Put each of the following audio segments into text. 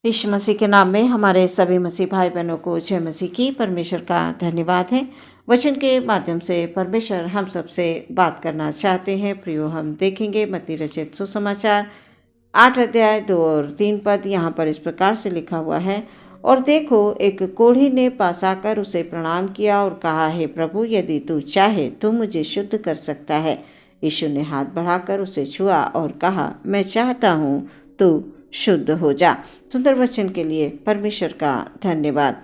यीशु मसीह के नाम में हमारे सभी मसीह भाई बहनों को जय मसीह की। परमेश्वर का धन्यवाद है। वचन के माध्यम से परमेश्वर हम सबसे बात करना चाहते हैं। प्रियो, हम देखेंगे मत्ती रचित सुसमाचार 8 अध्याय 2 और 3 पद। यहाँ पर इस प्रकार से लिखा हुआ है, और देखो, एक कोढ़ी ने पास आकर उसे प्रणाम किया और कहा, हे प्रभु, यदि तू चाहे तो मुझे शुद्ध कर सकता है। यीशु ने हाथ बढ़ाकर उसे छुआ और कहा, मैं चाहता हूँ, तू शुद्ध हो जा। सुंदर वचन के लिए परमेश्वर का धन्यवाद।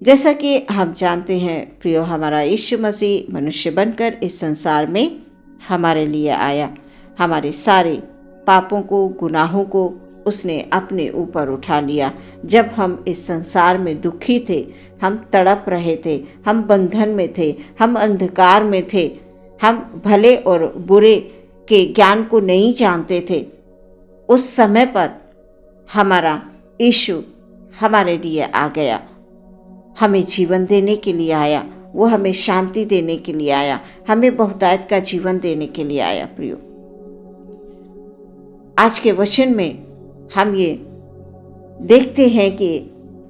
जैसा कि हम जानते हैं प्रियो, हमारा यीशु मसीह मनुष्य बनकर इस संसार में हमारे लिए आया। हमारे सारे पापों को, गुनाहों को उसने अपने ऊपर उठा लिया। जब हम इस संसार में दुखी थे, हम तड़प रहे थे, हम बंधन में थे, हम अंधकार में थे, हम भले और बुरे के ज्ञान को नहीं जानते थे, उस समय पर हमारा यीशु हमारे लिए आ गया। हमें जीवन देने के लिए आया। वो हमें शांति देने के लिए आया, हमें बहुतायत का जीवन देने के लिए आया। प्रियो, आज के वचन में हम ये देखते हैं कि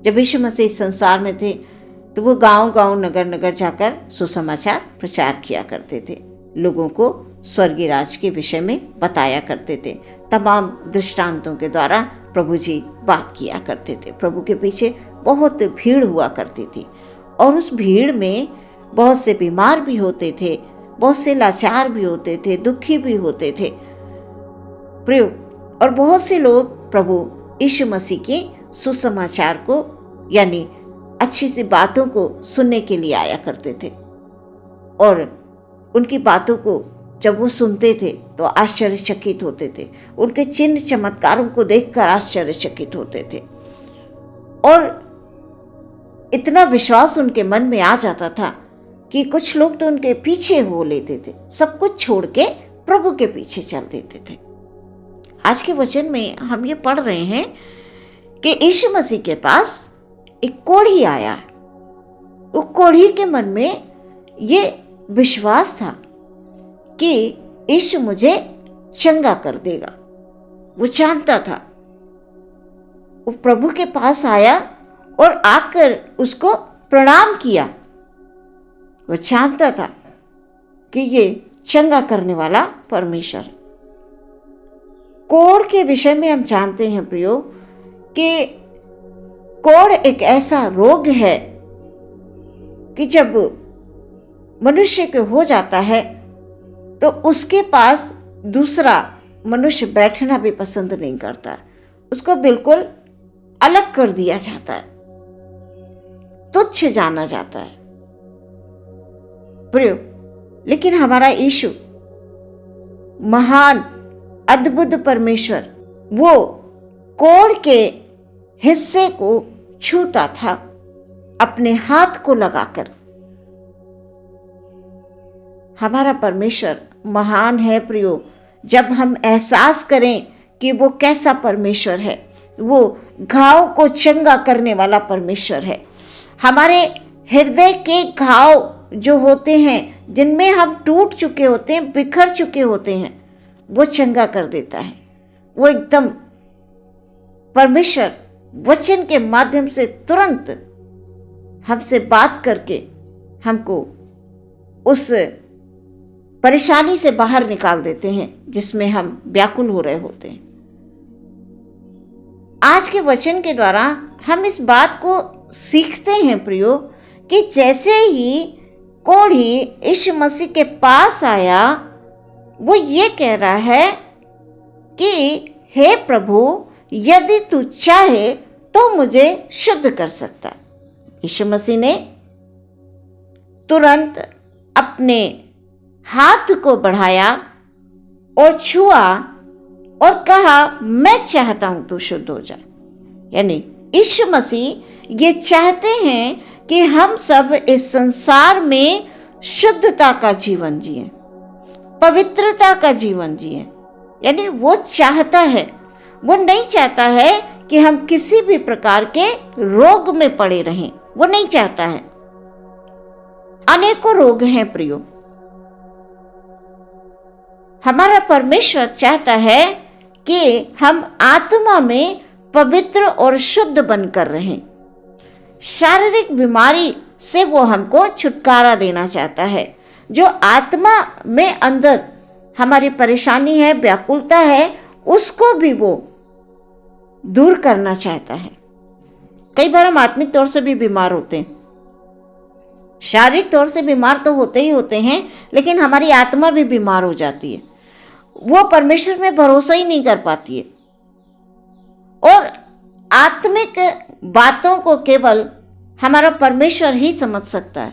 जब यीशु मसीह संसार में थे तो वो गांव-गांव, नगर-नगर जाकर सुसमाचार प्रचार किया करते थे। लोगों को स्वर्गीय राज के विषय में बताया करते थे। तमाम दृष्टांतों के द्वारा प्रभु जी बात किया करते थे। प्रभु के पीछे बहुत भीड़ हुआ करती थी, और उस भीड़ में बहुत से बीमार भी होते थे, बहुत से लाचार भी होते थे, दुखी भी होते थे प्रियो। और बहुत से लोग प्रभु यीशु मसीह के सुसमाचार को, यानी अच्छी सी बातों को सुनने के लिए आया करते थे, और उनकी बातों को जब वो सुनते थे तो आश्चर्यचकित होते थे। उनके चिन्ह चमत्कारों को देखकर आश्चर्यचकित होते थे, और इतना विश्वास उनके मन में आ जाता था कि कुछ लोग तो उनके पीछे हो लेते थे, सब कुछ छोड़ के प्रभु के पीछे चल देते थे। आज के वचन में हम ये पढ़ रहे हैं कि यीशु मसीह के पास एक कोढ़ी आया। वो कोढ़ी के मन में ये विश्वास था कि यीशु मुझे चंगा कर देगा। वो जानता था। वो प्रभु के पास आया और आकर उसको प्रणाम किया। वो जानता था कि ये चंगा करने वाला परमेश्वर। कोढ़ के विषय में हम जानते हैं प्रियो कि कोढ़ एक ऐसा रोग है कि जब मनुष्य को हो जाता है तो उसके पास दूसरा मनुष्य बैठना भी पसंद नहीं करता। उसको बिल्कुल अलग कर दिया जाता है, तुच्छ जाना जाता है प्रियो। लेकिन हमारा यीशु महान अद्भुत परमेश्वर, वो कोढ़ के हिस्से को छूता था अपने हाथ को लगाकर। हमारा परमेश्वर महान है प्रियो। जब हम एहसास करें कि वो कैसा परमेश्वर है, वो घाव को चंगा करने वाला परमेश्वर है। हमारे हृदय के घाव जो होते हैं, जिनमें हम टूट चुके होते हैं, बिखर चुके होते हैं, वो चंगा कर देता है। वो एकदम परमेश्वर वचन के माध्यम से तुरंत हमसे बात करके हमको उस परेशानी से बाहर निकाल देते हैं जिसमें हम व्याकुल हो रहे होते हैं। आज के वचन के द्वारा हम इस बात को सीखते हैं प्रियो कि जैसे ही कोढ़ी यीशु मसीह के पास आया, वो ये कह रहा है कि हे प्रभु, यदि तू चाहे तो मुझे शुद्ध कर सकता। यीशु मसीह ने तुरंत अपने हाथ को बढ़ाया और छुआ और कहा, मैं चाहता हूं तू शुद्ध हो जा। यानी यीशु मसीह ये चाहते हैं कि हम सब इस संसार में शुद्धता का जीवन जिए, पवित्रता का जीवन जिए। यानी वो चाहता है, वो नहीं चाहता है कि हम किसी भी प्रकार के रोग में पड़े रहें। वो नहीं चाहता है। अनेकों रोग हैं प्रियो। हमारा परमेश्वर चाहता है कि हम आत्मा में पवित्र और शुद्ध बनकर रहें। शारीरिक बीमारी से वो हमको छुटकारा देना चाहता है। जो आत्मा में अंदर हमारी परेशानी है, व्याकुलता है, उसको भी वो दूर करना चाहता है। कई बार हम आत्मिक तौर से भी बीमार होते हैं, शारीरिक तौर से बीमार तो होते ही होते हैं, लेकिन हमारी आत्मा भी बीमार हो जाती है। वो परमेश्वर में भरोसा ही नहीं कर पाती है और आत्मिक बातों को केवल हमारा परमेश्वर ही समझ सकता है।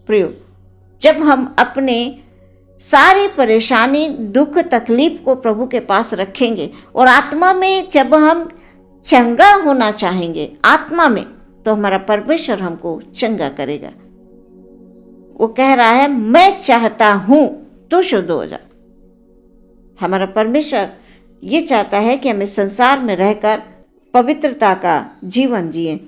प्रियो, जब हम अपने सारी परेशानी, दुख, तकलीफ को प्रभु के पास रखेंगे और आत्मा में जब हम चंगा होना चाहेंगे आत्मा में, तो हमारा परमेश्वर हमको चंगा करेगा। वो कह रहा है, मैं चाहता हूं तू शुद्ध हो जा। हमारा परमेश्वर ये चाहता है कि हम इस संसार में रहकर पवित्रता का जीवन जिए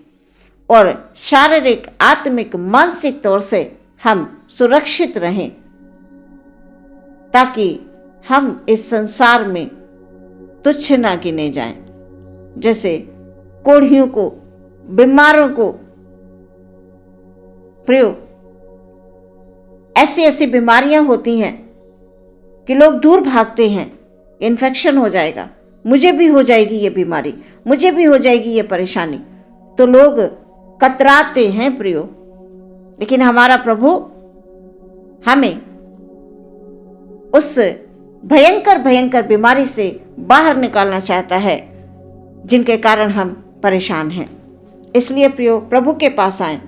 और शारीरिक, आत्मिक, मानसिक तौर से हम सुरक्षित रहें, ताकि हम इस संसार में तुच्छ ना गिने जाएं। जैसे कोढ़ियों को, बीमारों को, प्रियो, ऐसी ऐसी बीमारियां होती हैं कि लोग दूर भागते हैं। इन्फेक्शन हो जाएगा, मुझे भी हो जाएगी ये बीमारी, मुझे भी हो जाएगी ये परेशानी, तो लोग कतराते हैं प्रियो। लेकिन हमारा प्रभु हमें उस भयंकर भयंकर बीमारी से बाहर निकालना चाहता है जिनके कारण हम परेशान हैं। इसलिए प्रियो, प्रभु के पास आएं।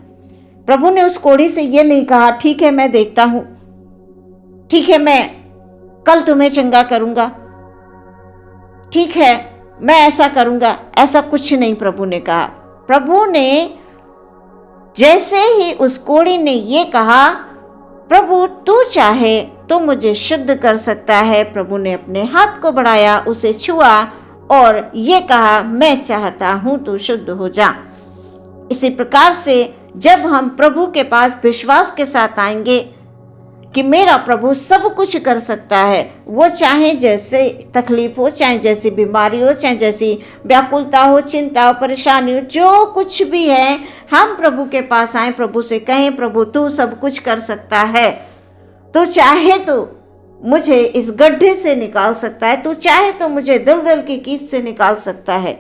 प्रभु ने उस कोढ़ी से ये नहीं कहा, ठीक है मैं देखता हूं, ठीक है मैं कल तुम्हें चंगा करूंगा, ठीक है मैं ऐसा करूंगा। ऐसा कुछ नहीं प्रभु ने कहा। प्रभु ने जैसे ही उस कोढ़ी ने ये कहा, प्रभु तू चाहे तो मुझे शुद्ध कर सकता है, प्रभु ने अपने हाथ को बढ़ाया, उसे छुआ और ये कहा, मैं चाहता हूं तू शुद्ध हो जा। इसी प्रकार से जब हम प्रभु के पास विश्वास के साथ आएंगे कि मेरा प्रभु सब कुछ कर सकता है, वो चाहे जैसे तकलीफ हो, चाहे जैसी बीमारी हो, चाहे जैसी व्याकुलता हो, चिंता हो, परेशानी हो, जो कुछ भी है, हम प्रभु के पास आए, प्रभु से कहें, प्रभु तू सब कुछ कर सकता है, तू चाहे तो मुझे इस गड्ढे से निकाल सकता है, तू चाहे तो मुझे दलदल की कीच से निकाल सकता है,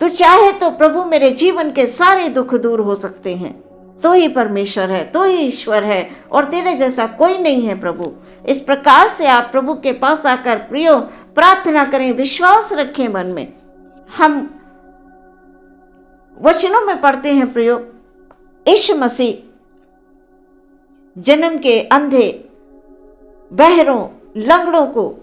तू चाहे तो प्रभु मेरे जीवन के सारे दुख दूर हो सकते हैं। तो ही परमेश्वर है, तो ही ईश्वर है और तेरे जैसा कोई नहीं है प्रभु। इस प्रकार से आप प्रभु के पास आकर प्रियो प्रार्थना करें, विश्वास रखें मन में। हम वचनों में पढ़ते हैं प्रियो, यीशु मसीह जन्म के अंधे, बहरों, लंगड़ों को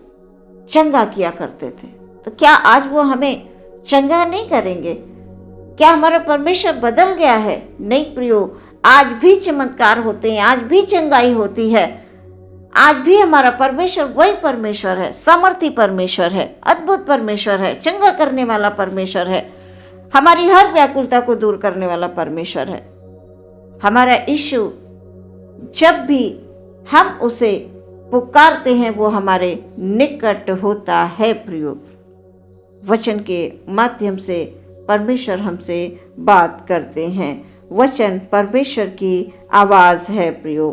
चंगा किया करते थे, तो क्या आज वो हमें चंगा नहीं करेंगे? क्या हमारा परमेश्वर बदल गया है? नहीं प्रियो, आज भी चमत्कार होते हैं, आज भी चंगाई होती है, आज भी हमारा परमेश्वर वही परमेश्वर है, सामर्थी परमेश्वर है, अद्भुत परमेश्वर है, चंगा करने वाला परमेश्वर है, हमारी हर व्याकुलता को दूर करने वाला परमेश्वर है। हमारा यीशु जब भी हम उसे पुकारते हैं वो हमारे निकट होता है प्रियो। वचन के माध्यम से परमेश्वर हमसे बात करते हैं। वचन परमेश्वर की आवाज़ है प्रियो।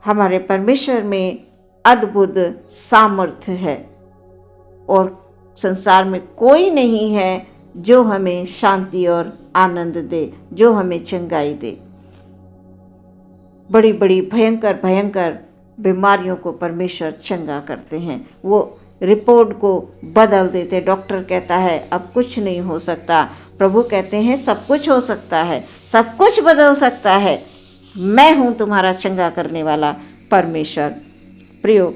हमारे परमेश्वर में अद्भुत सामर्थ्य है और संसार में कोई नहीं है जो हमें शांति और आनंद दे, जो हमें चंगाई दे। बड़ी बड़ी भयंकर भयंकर बीमारियों को परमेश्वर चंगा करते हैं, वो रिपोर्ट को बदल देते। डॉक्टर कहता है अब कुछ नहीं हो सकता, प्रभु कहते हैं सब कुछ हो सकता है, सब कुछ बदल सकता है, मैं हूँ तुम्हारा चंगा करने वाला परमेश्वर। प्रियो,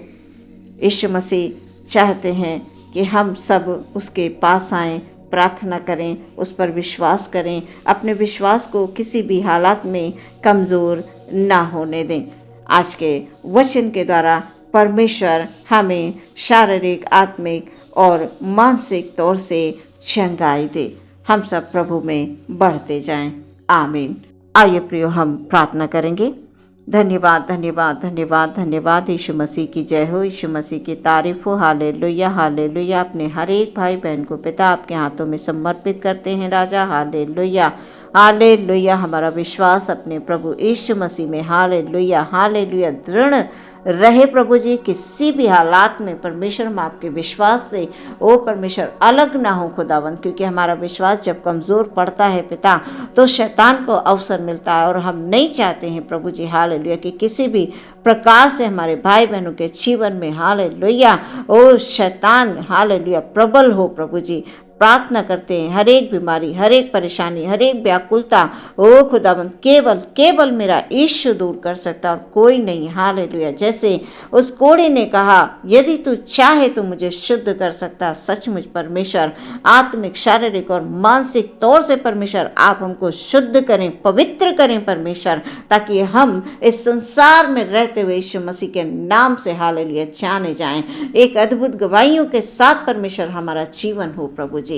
यीशु मसीह चाहते हैं कि हम सब उसके पास आएं, प्रार्थना करें, उस पर विश्वास करें, अपने विश्वास को किसी भी हालात में कमज़ोर ना होने दें। आज के वचन के द्वारा परमेश्वर हमें शारीरिक, आत्मिक और मानसिक तौर से चंगाई दे। हम सब प्रभु में बढ़ते जाएं। आमीन। आइए प्रियो, हम प्रार्थना करेंगे। धन्यवाद, धन्यवाद, धन्यवाद, धन्यवाद। यीशु मसीह की जय हो, यीशु मसीह की तारीफ हो। Hallelujah, hallelujah. अपने हर एक भाई बहन को पिता आपके हाथों में समर्पित करते हैं राजा। Hallelujah, hallelujah. हमारा विश्वास अपने प्रभु यीशु मसीह में, हालेलुया, हालेलुया, दृढ़ रहे प्रभु जी। किसी भी हालात में परमेश्वर हम आपके विश्वास से ओ परमेश्वर अलग ना हो खुदावंद, क्योंकि हमारा विश्वास जब कमज़ोर पड़ता है पिता तो शैतान को अवसर मिलता है। और हम नहीं चाहते हैं प्रभु जी, हालेलुया, कि किसी भी प्रकार से हमारे भाई बहनों के जीवन में, हालेलुया, ओ शैतान, हालेलुया, प्रबल हो प्रभु जी। प्रार्थना करते हैं हर एक बीमारी, हर एक परेशानी, हर एक व्याकुलता ओ खुदाबंद केवल केवल मेरा यीशु दूर कर सकता और कोई नहीं। हालेलुया। जैसे उस कोढ़ी ने कहा, यदि तू चाहे तो मुझे शुद्ध कर सकता। सचमुच परमेश्वर आत्मिक, शारीरिक और मानसिक तौर से परमेश्वर आप हमको शुद्ध करें, पवित्र करें परमेश्वर, ताकि हम इस संसार में रहते हुए यीशु मसीह के नाम से, हालेलुया, जाने जाएं। एक अद्भुत गवाहियों के साथ परमेश्वर हमारा जीवन हो प्रभु जी।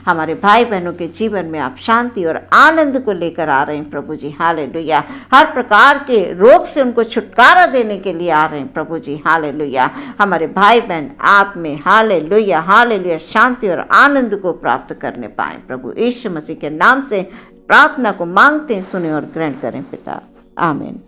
हमारे भाई बहनों के जीवन में आप शांति और आनंद को लेकर आ रहे हैं प्रभु जी। हालेलुया। हर प्रकार के रोग से उनको छुटकारा देने के लिए आ रहे हैं प्रभु जी। हालेलुया। हमारे भाई बहन आप में, हालेलुया, हालेलुया, शांति और आनंद को प्राप्त करने पाए प्रभु यीशु मसीह के नाम से प्रार्थना को मांगते हैं, सुने और ग्रहण करें पिता। आमीन।